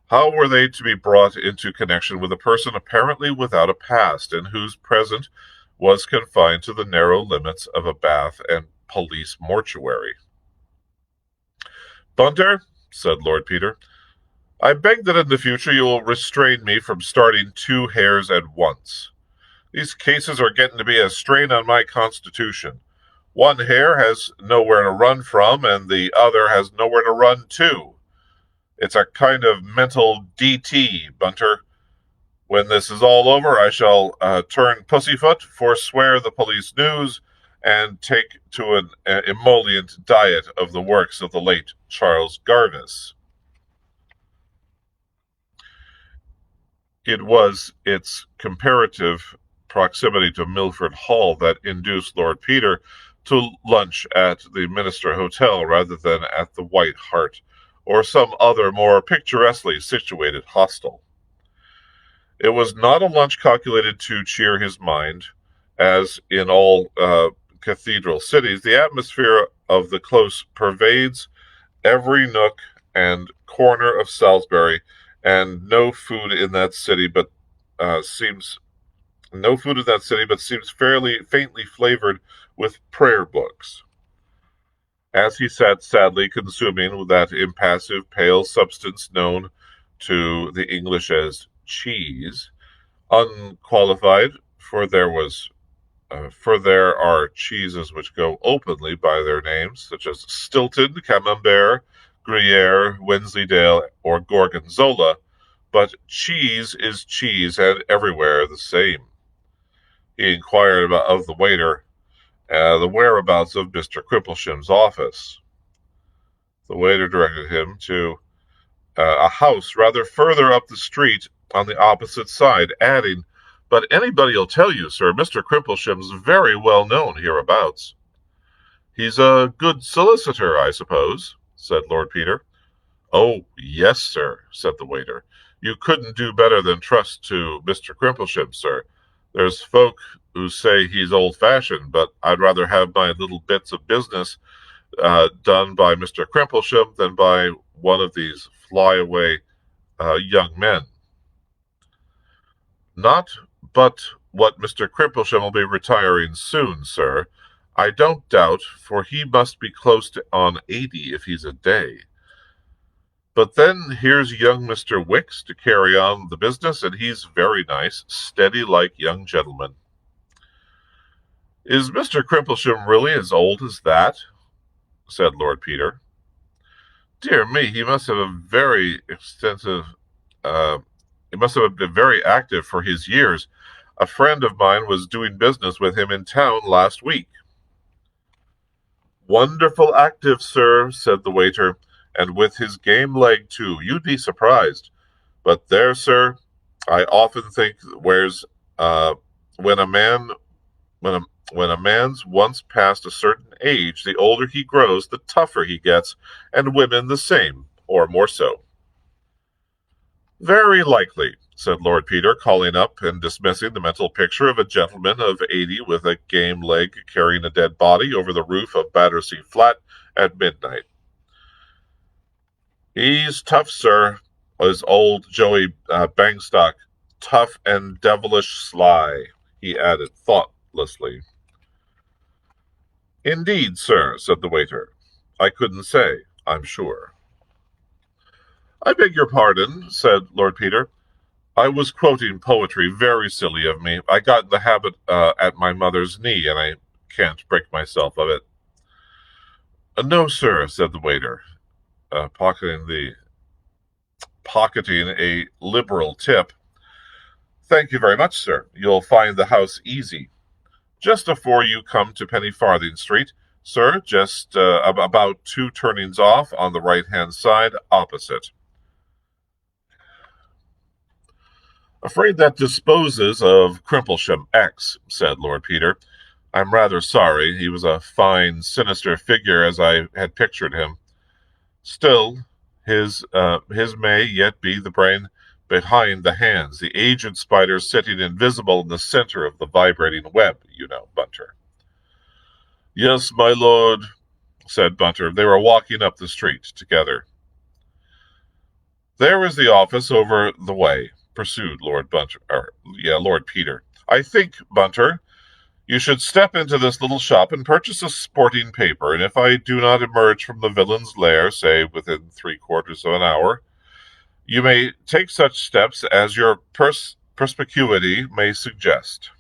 how were they to be brought into connection with a person apparently without a past, and whose present was confined to the narrow limits of a bath and police mortuary? "Bunter," said Lord Peter, "I beg that in the future you will restrain me from starting two hares at once. These cases are getting to be a strain on my constitution. One hare has nowhere to run from, and the other has nowhere to run to. It's a kind of mental DT, Bunter. When this is all over, I shall turn pussyfoot, forswear the police news, and take to an emollient diet of the works of the late Charles Garvice." It was its comparative proximity to Milford Hall that induced Lord Peter to lunch at the Minster Hotel rather than at the White Hart, or some other more picturesquely situated hostel. It was not a lunch calculated to cheer his mind, as in all cathedral cities. The atmosphere of the close pervades every nook and corner of Salisbury, and no food in that city but seems faintly flavored with prayer books. As he sat sadly consuming that impassive, pale substance known to the English as cheese, unqualified, for there are cheeses which go openly by their names, such as Stilton, Camembert, Gruyere, Wensleydale, or Gorgonzola, but cheese is cheese and everywhere the same. He inquired of the waiter the whereabouts of Mr. Crimplesham's office. The waiter directed him to a house rather further up the street on the opposite side, adding, "But anybody'll tell you, sir, Mr. Crimplesham's very well known hereabouts." "He's a good solicitor, I suppose?" said Lord Peter. "Oh, yes, sir," said the waiter. "You couldn't do better than trust to Mr. Crimplesham, sir. There's folk who say he's old-fashioned, but I'd rather have my little bits of business done by Mr. Crimplesham than by one of these fly-away young men." "Not but what Mr. Crimplesham will be retiring soon, sir. I don't doubt, for he must be close on 80 if he's a day." But then here's young Mr. Wicks to carry on the business, and he's very nice, steady like young gentleman. Is Mr. Crimplesham really as old as that? Said Lord Peter. Dear me, he must have a very extensive, he must have been very active for his years. A friend of mine was doing business with him in town last week. Wonderful active, sir, said the waiter, and with his game leg, too. You'd be surprised. But there, sir, I often think when a man when a man's once past a certain age, the older he grows, the tougher he gets, and women the same, or more so. Very likely, said Lord Peter, calling up and dismissing the mental picture of a gentleman of 80 with a game leg carrying a dead body over the roof of Battersea Flat at midnight. He's tough, sir, was old Joey Bangstock, tough and devilish sly, he added thoughtlessly. Indeed, sir, said the waiter. I couldn't say, I'm sure. I beg your pardon, said Lord Peter. I was quoting poetry, very silly of me. I got in the habit at my mother's knee, and I can't break myself of it. No, sir, said the waiter, pocketing a liberal tip. Thank you very much, sir. You'll find the house easy. Just afore you come to Penny Farthing Street, sir, just about 2 turnings off on the right-hand side, opposite. Afraid that disposes of Crimplesham X, said Lord Peter. I'm rather sorry. He was a fine, sinister figure as I had pictured him. Still, his may yet be the brain behind the hands, the aged spider sitting invisible in the center of the vibrating web, you know, Bunter. Yes, my lord, said Bunter. They were walking up the street together. There is the office over the way, pursued Lord Peter. I think, Bunter, you should step into this little shop and purchase a sporting paper, and if I do not emerge from the villain's lair, say, within 3/4 of an hour, you may take such steps as your perspicuity may suggest.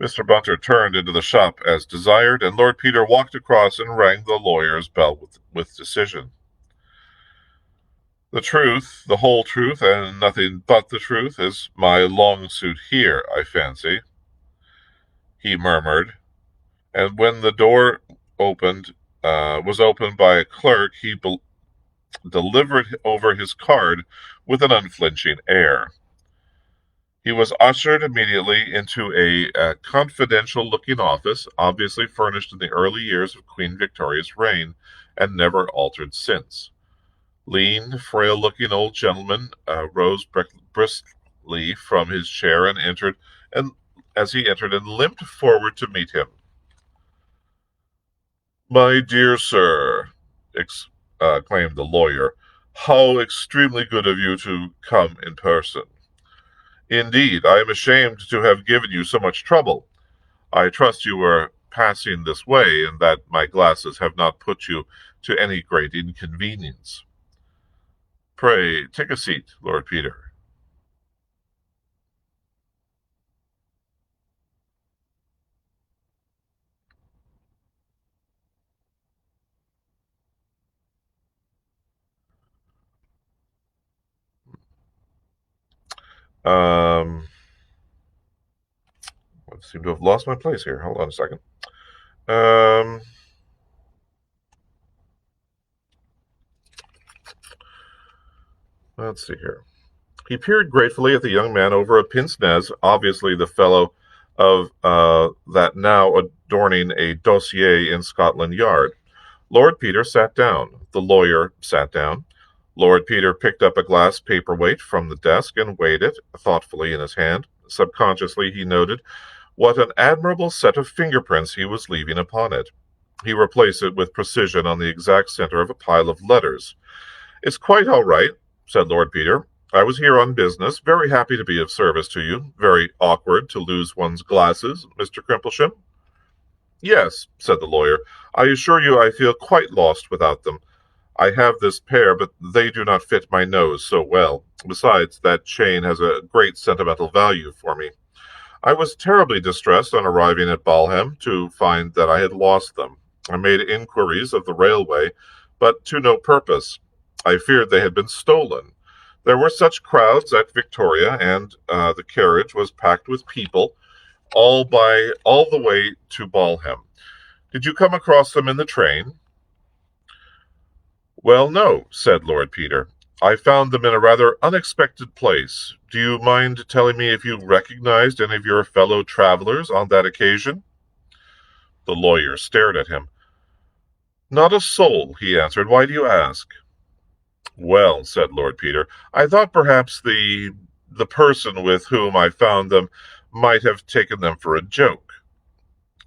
Mr. Bunter turned into the shop as desired, and Lord Peter walked across and rang the lawyer's bell with decision. The truth, the whole truth, and nothing but the truth, is my long suit here, I fancy, he murmured, and when the door was opened by a clerk, he delivered over his card with an unflinching air. He was ushered immediately into a confidential-looking office, obviously furnished in the early years of Queen Victoria's reign, and never altered since. Lean, frail-looking old gentleman rose briskly from his chair and as he entered, and limped forward to meet him. My dear sir, exclaimed the lawyer, how extremely good of you to come in person. Indeed, I am ashamed to have given you so much trouble. I trust you were passing this way, and that my glasses have not put you to any great inconvenience. Pray, take a seat, Lord Peter. I seem to have lost my place here. Hold on a second. Let's see here. He peered gratefully at the young man over a pince-nez, obviously the fellow of that now adorning a dossier in Scotland Yard. Lord Peter sat down. The lawyer sat down. Lord Peter picked up a glass paperweight from the desk and weighed it thoughtfully in his hand. Subconsciously he noted what an admirable set of fingerprints he was leaving upon it. He replaced it with precision on the exact center of a pile of letters. It's quite all right, said Lord Peter. I was here on business, very happy to be of service to you. Very awkward to lose one's glasses, Mr. Crimplesham. Yes, said the lawyer. I assure you I feel quite lost without them. I have this pair, but they do not fit my nose so well. Besides, that chain has a great sentimental value for me. I was terribly distressed on arriving at Balham to find that I had lost them. I made inquiries of the railway, but to no purpose. I feared they had been stolen. There were such crowds at Victoria, and the carriage was packed with people, all the way to Balham. Did you come across them in the train? Well, no, said Lord Peter. I found them in a rather unexpected place. Do you mind telling me if you recognized any of your fellow travelers on that occasion? The lawyer stared at him. Not a soul, he answered. Why do you ask? Well, said Lord Peter, I thought perhaps the person with whom I found them might have taken them for a joke.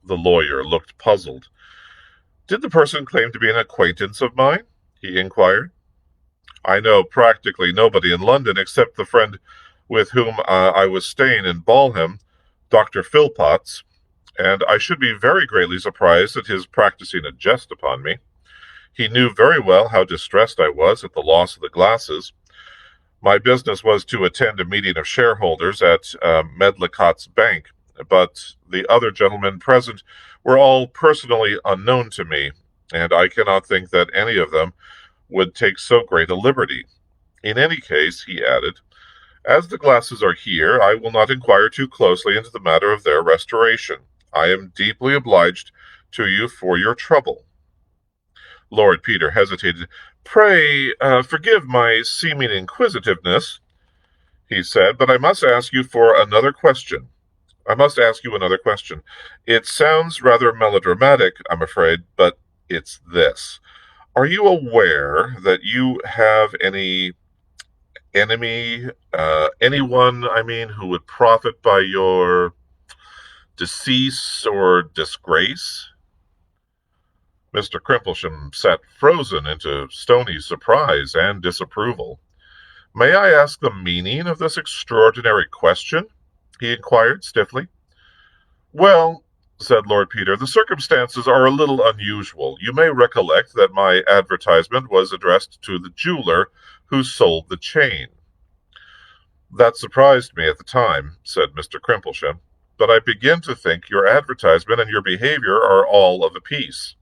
The lawyer looked puzzled. Did the person claim to be an acquaintance of mine? He inquired. I know practically nobody in London except the friend with whom I was staying in Balham, Dr. Philpotts, and I should be very greatly surprised at his practicing a jest upon me. He knew very well how distressed I was at the loss of the glasses. My business was to attend a meeting of shareholders at Medlicott's bank, but the other gentlemen present were all personally unknown to me, and I cannot think that any of them would take so great a liberty. In any case, he added, as the glasses are here, I will not inquire too closely into the matter of their restoration. I am deeply obliged to you for your trouble. Lord Peter hesitated. Pray, forgive my seeming inquisitiveness, he said, but I must ask you another question. It sounds rather melodramatic, I'm afraid, but it's this. Are you aware that you have any enemy, anyone, who would profit by your decease or disgrace? Mr. Crimplesham sat frozen into stony surprise and disapproval. May I ask the meaning of this extraordinary question? He inquired stiffly. Well, said Lord Peter, the circumstances are a little unusual. You may recollect that my advertisement was addressed to the jeweler who sold the chain. That surprised me at the time, said Mr. Crimplesham, but I begin to think your advertisement and your behavior are all of a piece.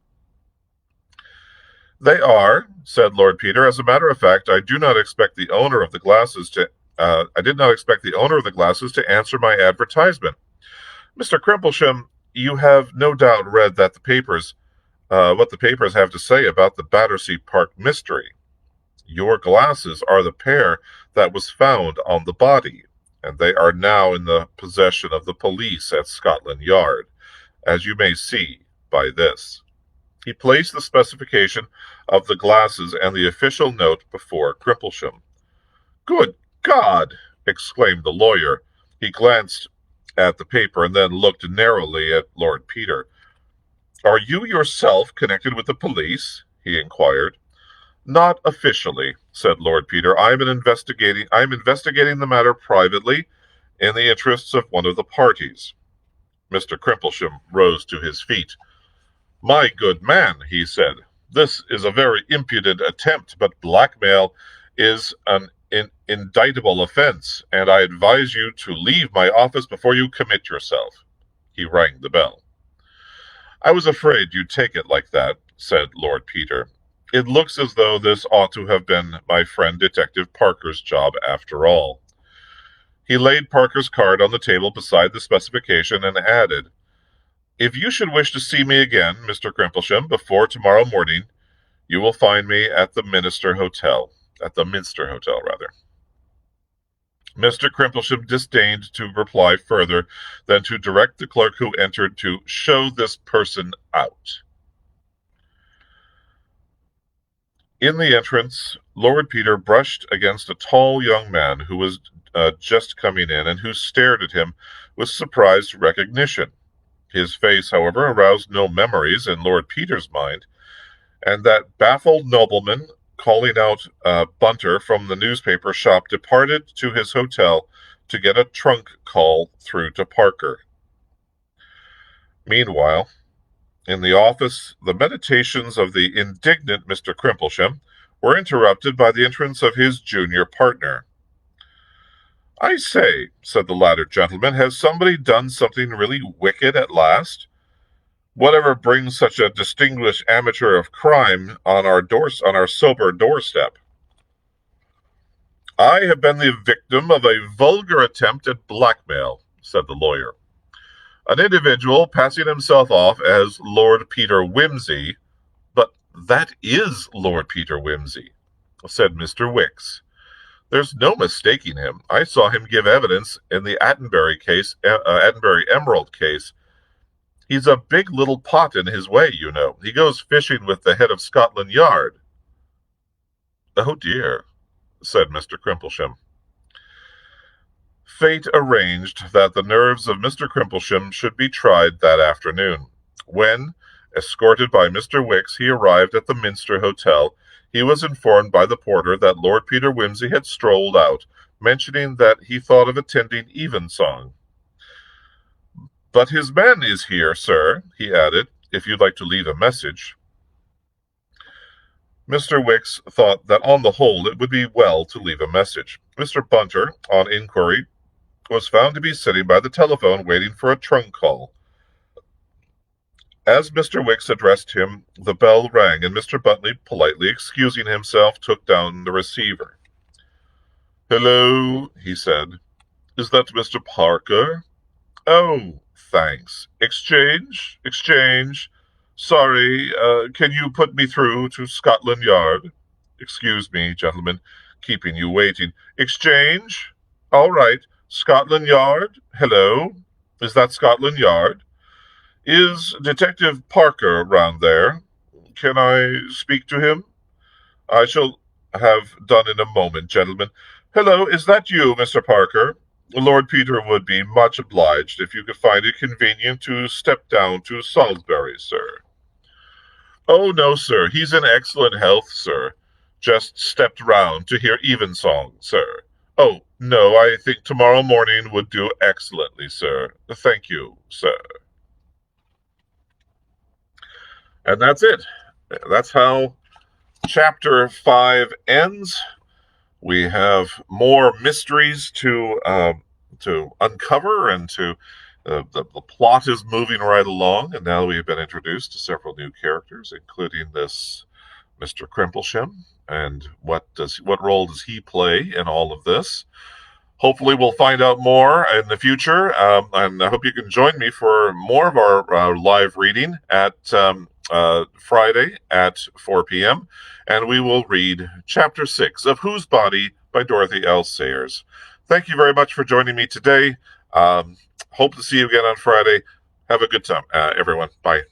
They are, said Lord Peter. As a matter of fact, I did not expect the owner of the glasses to answer my advertisement. Mr. Crimplesham, you have no doubt read that what the papers have to say about the Battersea Park mystery. Your glasses are the pair that was found on the body, and they are now in the possession of the police at Scotland Yard, as you may see by this. He placed the specification of the glasses and the official note before Crimplesham. Good God! Exclaimed the lawyer. He glanced at the paper and then looked narrowly at Lord Peter. Are you yourself connected with the police? He inquired. Not officially, said Lord Peter. I am investigating the matter privately in the interests of one of the parties. Mr. Crimplesham rose to his feet. My good man, he said, this is a very impudent attempt, but blackmail is an indictable offense, and I advise you to leave my office before you commit yourself. He rang the bell. I was afraid you'd take it like that, said Lord Peter. It looks as though this ought to have been my friend Detective Parker's job after all. He laid Parker's card on the table beside the specification and added, If you should wish to see me again, Mr. Crimplesham, before tomorrow morning, you will find me at the Minster Hotel. Mr. Crimplesham disdained to reply further than to direct the clerk who entered to show this person out. In the entrance, Lord Peter brushed against a tall young man who was just coming in and who stared at him with surprised recognition. His face, however, aroused no memories in Lord Peter's mind, and that baffled nobleman, calling out Bunter from the newspaper shop, departed to his hotel to get a trunk call through to Parker. Meanwhile, in the office, the meditations of the indignant Mr. Crimplesham were interrupted by the entrance of his junior partner. "I say," said the latter gentleman, "has somebody done something really wicked at last? Whatever brings such a distinguished amateur of crime on our sober doorstep?" "I have been the victim of a vulgar attempt at blackmail," said the lawyer. "An individual passing himself off as Lord Peter Whimsy—" "But that is Lord Peter Whimsy," said Mr. Wicks. "There's no mistaking him. I saw him give evidence in the Attenbury Emerald case. He's a big little pot in his way, you know. He goes fishing with the head of Scotland Yard." "Oh dear," said Mr. Crimplesham. Fate arranged that the nerves of Mr. Crimplesham should be tried that afternoon. When, escorted by Mr. Wicks, he arrived at the Minster Hotel, he was informed by the porter that Lord Peter Whimsy had strolled out, mentioning that he thought of attending evensong. "But his man is here, sir," he added, "if you'd like to leave a message." Mr. Wicks thought that on the whole it would be well to leave a message. Mr. Bunter, on inquiry, was found to be sitting by the telephone waiting for a trunk call. As Mr. Wicks addressed him, the bell rang, and Mr. Buntley, politely excusing himself, took down the receiver. "Hello," he said. "Is that Mr. Parker?" "Oh, thanks. Exchange? Exchange. Sorry, can you put me through to Scotland Yard? Excuse me, gentlemen, keeping you waiting. Exchange? All right. Scotland Yard? Hello? Is that Scotland Yard? Is Detective Parker round there? Can I speak to him? I shall have done in a moment, gentlemen. Hello, is that you, Mr. Parker? Lord Peter would be much obliged if you could find it convenient to step down to Salisbury, sir." "Oh, no, sir. He's in excellent health, sir. Just stepped round to hear evensong, sir. Oh, no, I think tomorrow morning would do excellently, sir. Thank you, sir." And that's it. That's how Chapter 5 ends. We have more mysteries to uncover, and the plot is moving right along. And now we've been introduced to several new characters, including this Mr. Crimplesham. And what role does he play in all of this? Hopefully, we'll find out more in the future. And I hope you can join me for more of our live reading at Friday at 4 p.m. And we will read Chapter 6 of Whose Body by Dorothy L. Sayers. Thank you very much for joining me today. Hope to see you again on Friday. Have a good time, everyone. Bye.